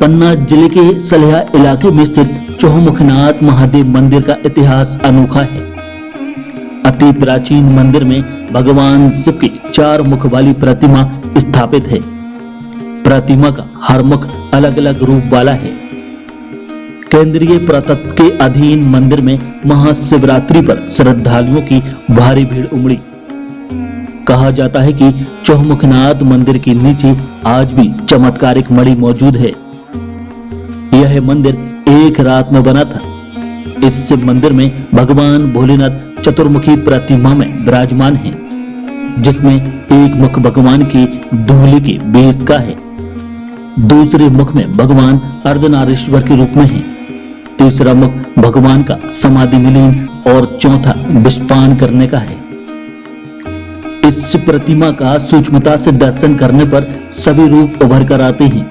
पन्ना जिले के सलेहा इलाके में स्थित चौमुखनाथ महादेव मंदिर का इतिहास अनोखा है। अति प्राचीन मंदिर में भगवान शिव की 4 मुख वाली प्रतिमा स्थापित है। प्रतिमा का हर मुख अलग अलग रूप वाला है। केंद्रीय पुरातत्व के अधीन मंदिर में महाशिवरात्रि पर श्रद्धालुओं की भारी भीड़ उमड़ी। कहा जाता है कि चौमुखनाथ मंदिर के नीचे आज भी चमत्कारिक मणि मौजूद है। यह मंदिर एक रात में बना था। इस मंदिर में भगवान भोलेनाथ चतुर्मुखी प्रतिमा में विराजमान है, जिसमें एक मुख भगवान की धूलि के बेस का है, दूसरे मुख में भगवान अर्धनारीश्वर के रूप में है, तीसरा मुख भगवान का समाधि विलीन और चौथा विषपान करने का है। इस प्रतिमा का सूक्ष्मता से दर्शन करने पर सभी रूप उभर कर आते हैं।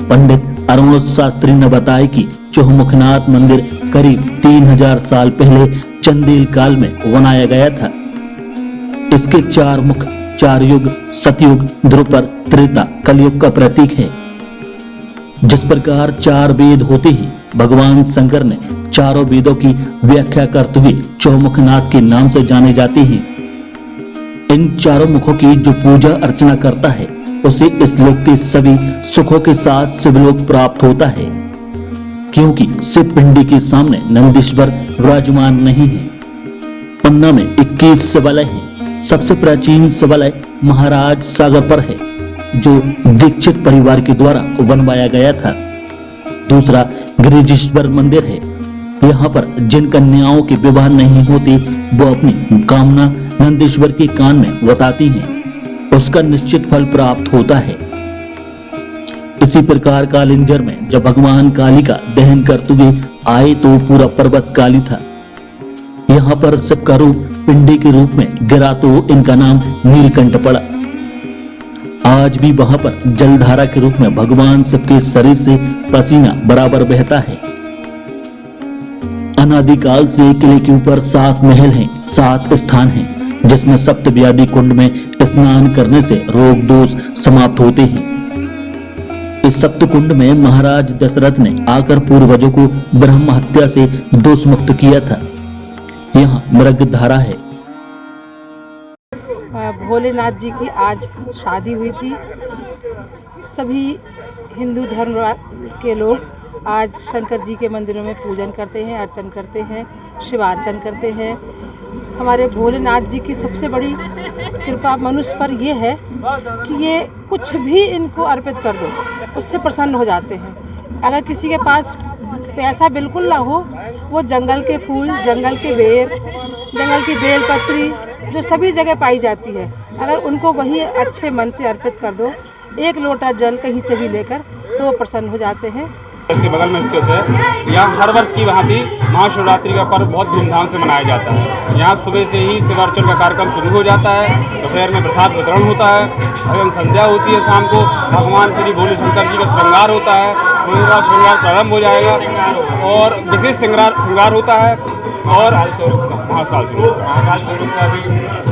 पंडित अरुण शास्त्री ने बताया कि चौमुखनाथ मंदिर करीब 3000 साल पहले चंदेल काल में बनाया गया था। इसके 4 मुख 4 युग सतयुग, द्वापर, त्रेता, कलयुग का प्रतीक है। जिस प्रकार 4 वेद होते हैं, भगवान शंकर ने चारों वेदों की व्याख्या करते हुए चौमुखनाथ के नाम से जाने जाते हैं। इन 4 मुखों की जो पूजा अर्चना करता है, उसे इस लोक के सभी सुखों के साथ शिवलोक प्राप्त होता है, क्योंकि शिव पिंडी के सामने नंदीश्वर विराजमान नहीं है। पन्ना में 21 शिवालय हैं। सबसे प्राचीन शिवालय महाराज सागर पर है, जो दीक्षित परिवार के द्वारा बनवाया गया था। दूसरा गिरिजेश्वर मंदिर है। यहाँ पर जिन कन्याओं के विवाह नहीं होते, वो अपनी कामना नंदीश्वर के कान में बताती हैं, उसका निश्चित फल प्राप्त होता है। इसी प्रकार कालिंजर में जब भगवान काली का दहन करते हुए आए तो पूरा पर्वत काली था। यहाँ पर शिव का रूप पिंडी के रूप में गिरा तो इनका नाम नीलकंठ पड़ा। आज भी वहां पर जलधारा के रूप में भगवान शिव के शरीर से पसीना बराबर बहता है। अनादिकाल से किले के ऊपर 7 महल हैं, 7 स्थान हैं, जिसमें सप्तव्याधि कुंड में स्नान करने से रोग दोष समाप्त होते हैं। इस सप्त कुंड में महाराज दशरथ ने आकर पूर्वजों को ब्रह्म हत्या से दोष मुक्त किया था। यहाँ मृग धारा है। भोलेनाथ जी की आज शादी हुई थी। सभी हिंदू धर्म के लोग आज शंकर जी के मंदिरों में पूजन करते हैं, अर्चन करते हैं, शिवार्चन करते हैं। हमारे भोलेनाथ जी की सबसे बड़ी कृपा मनुष्य पर यह है कि ये कुछ भी इनको अर्पित कर दो, उससे प्रसन्न हो जाते हैं। अगर किसी के पास पैसा बिल्कुल ना हो, वो जंगल के फूल, जंगल के बेर, जंगल की बेलपत्री जो सभी जगह पाई जाती है, अगर उनको वही अच्छे मन से अर्पित कर दो, 1 लोटा जल कहीं से भी लेकर, तो वो प्रसन्न हो जाते हैं। इसके बगल में स्थित है। यहाँ हर वर्ष की भांति महाशिवरात्रि का पर्व बहुत धूमधाम से मनाया जाता है। यहाँ सुबह से ही शिवार्चन का कार्यक्रम शुरू हो जाता है। दोपहर में प्रसाद वितरण होता है एवं संध्या होती है। शाम को भगवान श्री भोले शंकर जी का श्रृंगार होता है। पूरा श्रृंगार प्रारंभ हो जाएगा और विशेष श्रृंगार होता है और महाकाल स्वरूप का भी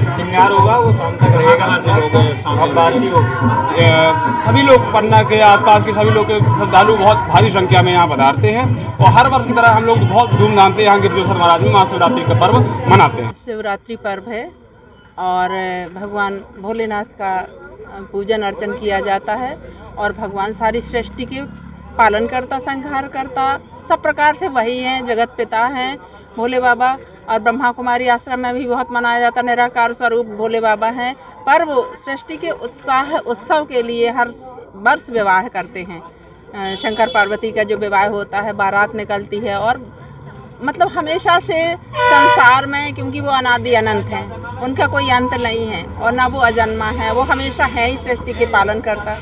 श्रृंगार होगा, वो शाम तक रहेगा। सभी लोग पन्ना के आसपास के सभी लोग श्रद्धालु बहुत भारी संख्या में यहाँ पधारते हैं और हर वर्ष की तरह हम लोग बहुत धूमधाम से यहाँ गिरजेश्वर महाराज में महाशिवरात्रि का पर्व मनाते हैं। शिवरात्रि पर्व है और भगवान भोलेनाथ का पूजन अर्चन किया जाता है और भगवान सारी सृष्टि के पालन करता, संहार करता, सब प्रकार से वही हैं, जगत पिता हैं भोले बाबा। और ब्रह्मा कुमारी आश्रम में भी बहुत मनाया जाता, निराकार स्वरूप भोले बाबा हैं। पर वो सृष्टि के उत्सव के लिए हर वर्ष विवाह करते हैं। शंकर पार्वती का जो विवाह होता है, बारात निकलती है और मतलब हमेशा से संसार में, क्योंकि वो अनादि अनंत हैं, उनका कोई अंत नहीं है और ना वो अजन्मा है, वो हमेशा है ही सृष्टि के पालन करता।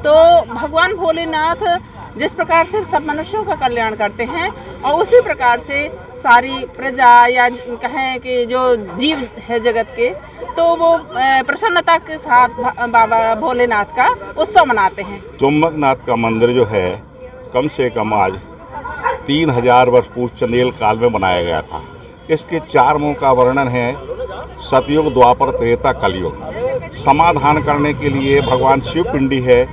तो भगवान भोलेनाथ जिस प्रकार से सब मनुष्यों का कल्याण करते हैं और उसी प्रकार से सारी प्रजा या कहें कि जो जीव है जगत के, तो वो प्रसन्नता के साथ बाबा भोलेनाथ का उत्सव मनाते हैं। चौमुखनाथ का मंदिर जो है कम से कम आज 3000 वर्ष पूर्व चंदेल काल में बनाया गया था। इसके 4 मुख का वर्णन है, सतयुग, द्वापर, त्रेता, कलयुग। समाधान करने के लिए भगवान शिव पिंडी है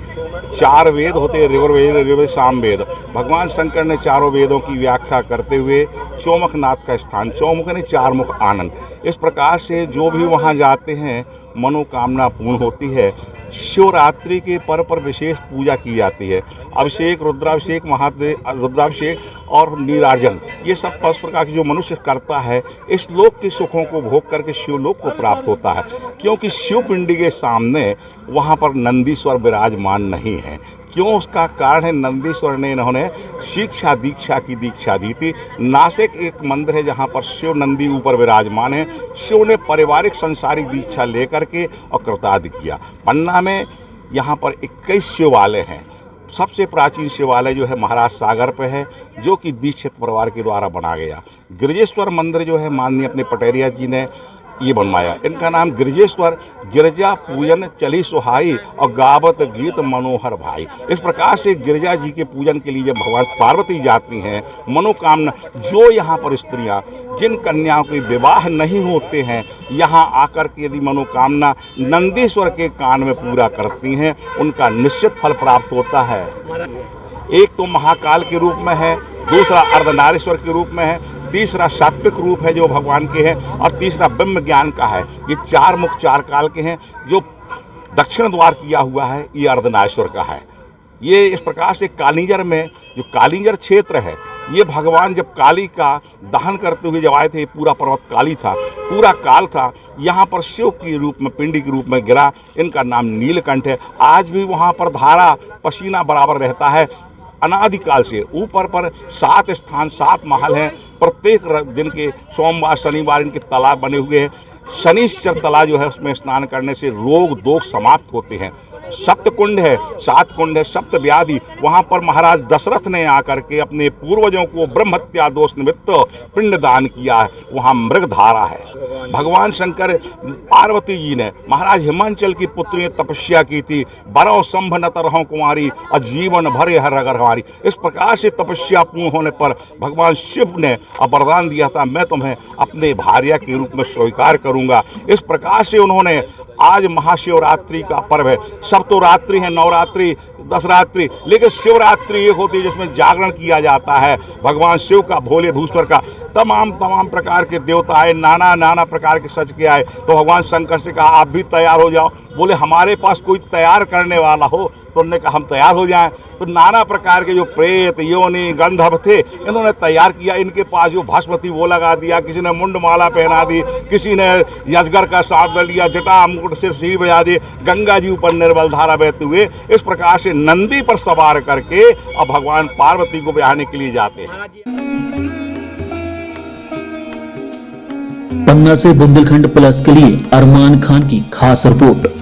4 वेद होते हैं, ऋग्वेद, यजुर्वेद, सामवेद। भगवान शंकर ने चारों वेदों की व्याख्या करते हुए चौमुखनाथ का स्थान, चौमुख ने 4 मुख आनंद, इस प्रकार से जो भी वहाँ जाते हैं मनोकामना पूर्ण होती है। शिवरात्रि के पर्व पर विशेष पूजा की जाती है। अभिषेक, रुद्राभिषेक, रुद्राभिषेक और नीराजन, ये सब 5 प्रकार की जो मनुष्य करता है, इस लोक के सुखों को भोग करके शिवलोक को प्राप्त होता है। क्योंकि शिव पिंडी के सामने वहाँ पर नंदीश्वर विराजमान नहीं है। क्यों? उसका कारण है नंदीश्वर ने इन्होंने शिक्षा दीक्षा की दीक्षा दी थी। नासिक एक मंदिर है जहाँ पर शिव नंदी ऊपर विराजमान है। शिव ने पारिवारिक संसारिक दीक्षा लेकर के और कृतार्थ किया। पन्ना में यहाँ पर 21 शिवालय हैं। सबसे प्राचीन शिवालय जो है महाराज सागर पे है, जो कि दीक्षित परिवार के द्वारा बना गया। गिरिजेश्वर मंदिर जो है माननीय अपने पटेरिया जी ने ये बनवाया। इनका नाम गिरिजेश्वर, गिरजा पूजन चली सुहाई और गावत गीत मनोहर भाई। इस प्रकार से गिरजा जी के पूजन के लिए जब भगवान पार्वती जाती हैं, मनोकामना, जो यहाँ पर स्त्रियाँ जिन कन्याओं के विवाह नहीं होते हैं, यहाँ आकर के यदि मनोकामना नंदीश्वर के कान में पूरा करती हैं, उनका निश्चित फल प्राप्त होता है। एक तो महाकाल के रूप में है, दूसरा अर्धनारीश्वर के रूप में है, तीसरा सात्विक रूप है जो भगवान के हैं, और तीसरा ब्रह्म ज्ञान का है। ये 4 मुख 4 काल के हैं। जो दक्षिण द्वार किया हुआ है ये अर्धनारीश्वर का है। ये इस प्रकार से कालिंजर में जो कालिंजर क्षेत्र है, ये भगवान जब काली का दहन करते हुए जब आए थे, पूरा पर्वत काली था, पूरा काल था, यहाँ पर शिव के रूप में, पिंडी के रूप में गिरा। इनका नाम नीलकंठ है। आज भी वहाँ पर धारा पसीना बराबर रहता है अनादिकाल से। ऊपर पर 7 स्थान 7 महल हैं। प्रत्येक दिन के सोमवार शनिवार इनके तालाब बने हुए हैं। शनिश्चर तालाब जो है उसमें स्नान करने से रोग दोष समाप्त होते हैं। सप्त कुंड है, 7 कुंड है, सप्त व्याधि। वहाँ पर महाराज दशरथ ने आकर के अपने पूर्वजों को ब्रह्म हत्या दोष निमित्त पिंड दान किया है। वहाँ मृगधारा है। भगवान शंकर पार्वती जी ने महाराज हिमांचल की पुत्री ने तपस्या की थी, बरो संभ न तरहों कुमारी और जीवन भरे हर अगर हमारी। इस प्रकार से तपस्या पूर्ण होने पर भगवान शिव ने वरदान दिया था, मैं तुम्हें अपने भार्या के रूप में स्वीकार करूंगा। इस प्रकार से उन्होंने आज महाशिवरात्रि का पर्व है। सब तो रात्रि है, नवरात्रि, 10 रात्रि, लेकिन शिवरात्रि एक होती है जिसमें जागरण किया जाता है भगवान शिव का, भोले भूश्वर का। तमाम प्रकार के देवता आए, नाना प्रकार के सज के आए। तो भगवान शंकर से कहा आप भी तैयार हो जाओ। बोले हमारे पास कोई तैयार करने वाला हो? तो उन्होंने कहा हम तैयार हो जाएं। तो नाना प्रकार के जो प्रेत, योनि, गंधर्व थे, इन्होंने तैयार किया। इनके पास जो भस्म थी वो लगा दिया, किसी ने मुंड माला पहना दी, किसी ने यजगर का सांप ले लिया, जटा मुकुट सिर सी बजा दिए, गंगा जी ऊपर निर्मल धारा बहते हुए इस प्रकार से नंदी पर सवार करके अब भगवान पार्वती को ब्याहने के लिए जाते हैं। पन्ना से बुंदेलखंड प्लस के लिए अरमान खान की खास रिपोर्ट।